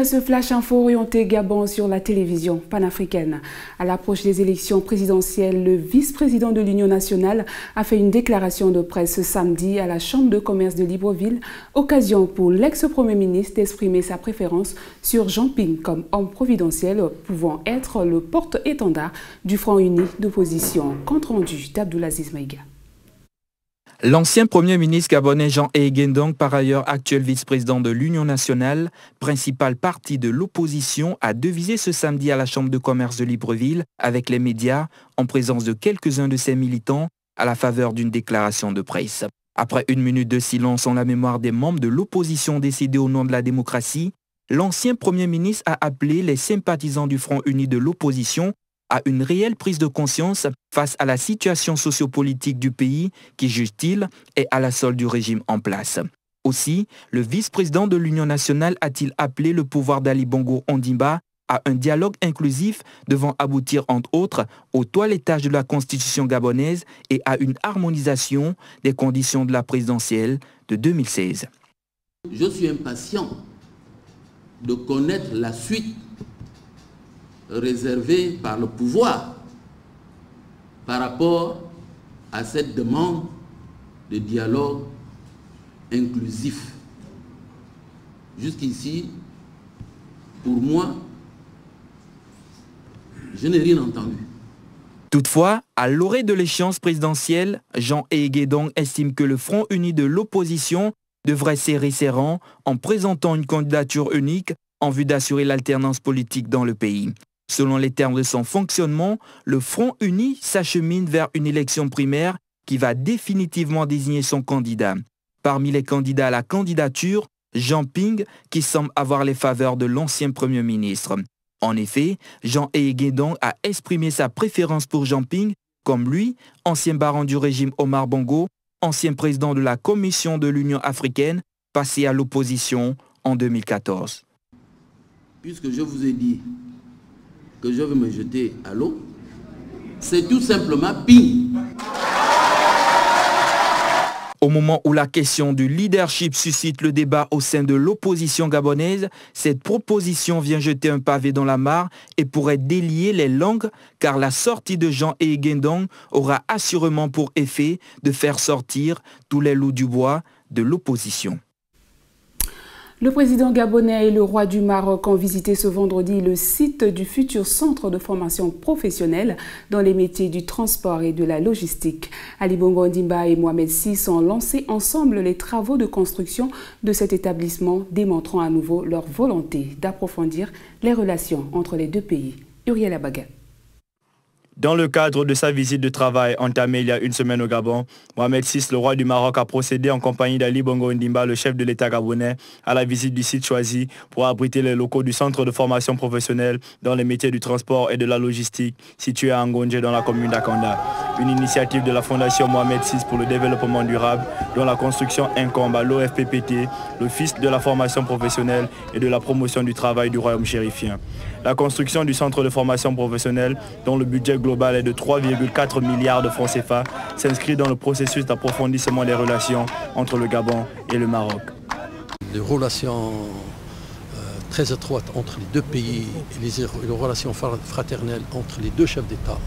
à ce flash info orienté Gabon sur la télévision panafricaine. À l'approche des élections présidentielles, le vice-président de l'Union nationale a fait une déclaration de presse ce samedi à la Chambre de commerce de Libreville, occasion pour l'ex-premier ministre d'exprimer sa préférence sur Jean Ping comme homme providentiel pouvant être le porte-étendard du Front uni d'opposition. Compte rendu d'Abdoulaziz Maïga. L'ancien Premier ministre gabonais Jean Gendong, par ailleurs actuel vice-président de l'Union nationale, principal parti de l'opposition, a devisé ce samedi à la Chambre de commerce de Libreville avec les médias en présence de quelques-uns de ses militants à la faveur d'une déclaration de presse. Après une minute de silence en la mémoire des membres de l'opposition décédés au nom de la démocratie, l'ancien Premier ministre a appelé les sympathisants du Front uni de l'opposition à une réelle prise de conscience face à la situation sociopolitique du pays qui, juge-t-il, est à la solde du régime en place. Aussi, le vice-président de l'Union nationale a-t-il appelé le pouvoir d'Ali Bongo Ondimba à un dialogue inclusif devant aboutir entre autres au toilettage de la constitution gabonaise et à une harmonisation des conditions de la présidentielle de 2016. Je suis impatient de connaître la suite réservé par le pouvoir par rapport à cette demande de dialogue inclusif. Jusqu'ici, pour moi, je n'ai rien entendu. Toutefois, à l'orée de l'échéance présidentielle, Jean Gendong estime que le Front uni de l'opposition devrait serrer ses rangs en présentant une candidature unique en vue d'assurer l'alternance politique dans le pays. Selon les termes de son fonctionnement, le Front uni s'achemine vers une élection primaire qui va définitivement désigner son candidat. Parmi les candidats à la candidature, Jean Ping, qui semble avoir les faveurs de l'ancien Premier ministre. En effet, Jean Gendong a exprimé sa préférence pour Jean Ping, comme lui, ancien baron du régime Omar Bongo, ancien président de la Commission de l'Union africaine, passé à l'opposition en 2014. Puisque je vous ai dit que je vais me jeter à l'eau, c'est tout simplement Ping. Au moment où la question du leadership suscite le débat au sein de l'opposition gabonaise, cette proposition vient jeter un pavé dans la mare et pourrait délier les langues car la sortie de Jean Gendong aura assurément pour effet de faire sortir tous les loups du bois de l'opposition. Le président gabonais et le roi du Maroc ont visité ce vendredi le site du futur centre de formation professionnelle dans les métiers du transport et de la logistique. Ali Bongo Ondimba et Mohamed VI ont lancé ensemble les travaux de construction de cet établissement, démontrant à nouveau leur volonté d'approfondir les relations entre les deux pays. Uriel Abaga. Dans le cadre de sa visite de travail entamée il y a une semaine au Gabon, Mohamed VI, le roi du Maroc, a procédé en compagnie d'Ali Bongo Ondimba, le chef de l'État gabonais, à la visite du site choisi pour abriter les locaux du centre de formation professionnelle dans les métiers du transport et de la logistique situé à Ngonje dans la commune d'Akanda. Une initiative de la Fondation Mohamed VI pour le développement durable dont la construction incombe à l'OFPPT, l'Office de la formation professionnelle et de la promotion du travail du royaume chérifien. La construction du centre de formation professionnelle, dont le budget global est de 3,4 milliards de francs CFA, s'inscrit dans le processus d'approfondissement des relations entre le Gabon et le Maroc. Les relations très étroites entre les deux pays et les relations fraternelles entre les deux chefs d'État.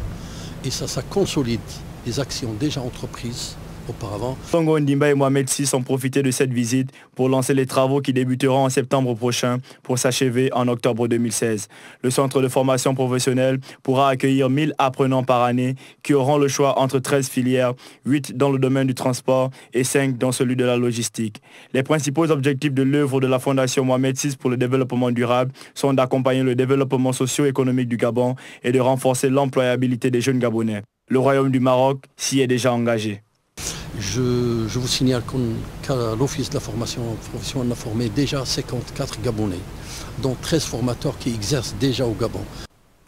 Et ça consolide les actions déjà entreprises auparavant. Bongo Ondimba et Mohamed VI ont profité de cette visite pour lancer les travaux qui débuteront en septembre prochain pour s'achever en octobre 2016. Le centre de formation professionnelle pourra accueillir 1000 apprenants par année qui auront le choix entre 13 filières, 8 dans le domaine du transport et 5 dans celui de la logistique. Les principaux objectifs de l'œuvre de la Fondation Mohamed VI pour le développement durable sont d'accompagner le développement socio-économique du Gabon et de renforcer l'employabilité des jeunes Gabonais. Le Royaume du Maroc s'y est déjà engagé. Je vous signale qu'à l'Office de la formation professionnelle, on a formé déjà 54 Gabonais, dont 13 formateurs qui exercent déjà au Gabon.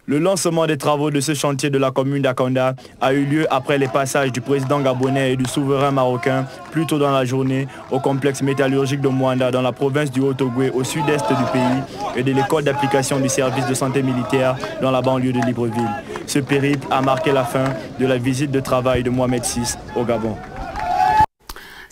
Le lancement des travaux de ce chantier de la commune d'Akanda a eu lieu après les passages du président gabonais et du souverain marocain plus tôt dans la journée au complexe métallurgique de Moanda dans la province du Haut-Ogooué au sud-est du pays et de l'école d'application du service de santé militaire dans la banlieue de Libreville. Ce périple a marqué la fin de la visite de travail de Mohamed VI au Gabon.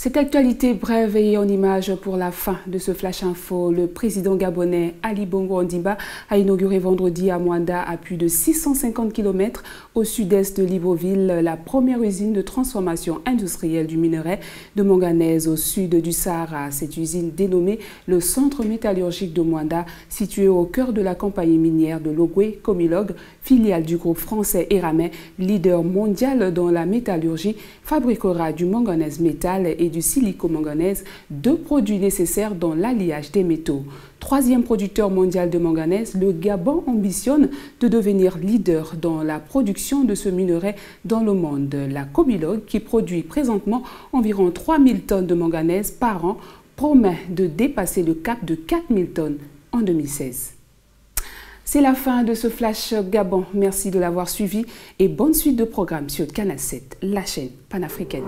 Cette actualité brève et en image pour la fin de ce Flash Info. Le président gabonais Ali Bongo Ondimba a inauguré vendredi à Mwanda, à plus de 650 km au sud-est de Libreville, la première usine de transformation industrielle du minerai de manganèse au sud du Sahara. Cette usine dénommée le Centre métallurgique de Mwanda, situé au cœur de la compagnie minière de Logwe Comilog, filiale du groupe français Eramet, leader mondial dans la métallurgie, fabriquera du manganèse métal et du silico-manganèse, deux produits nécessaires dans l'alliage des métaux. Troisième producteur mondial de manganèse, le Gabon ambitionne de devenir leader dans la production de ce minerai dans le monde. La Comilog, qui produit présentement environ 3000 tonnes de manganèse par an, promet de dépasser le cap de 4000 tonnes en 2016. C'est la fin de ce Flash Gabon. Merci de l'avoir suivi et bonne suite de programmes sur Canal 7, la chaîne panafricaine.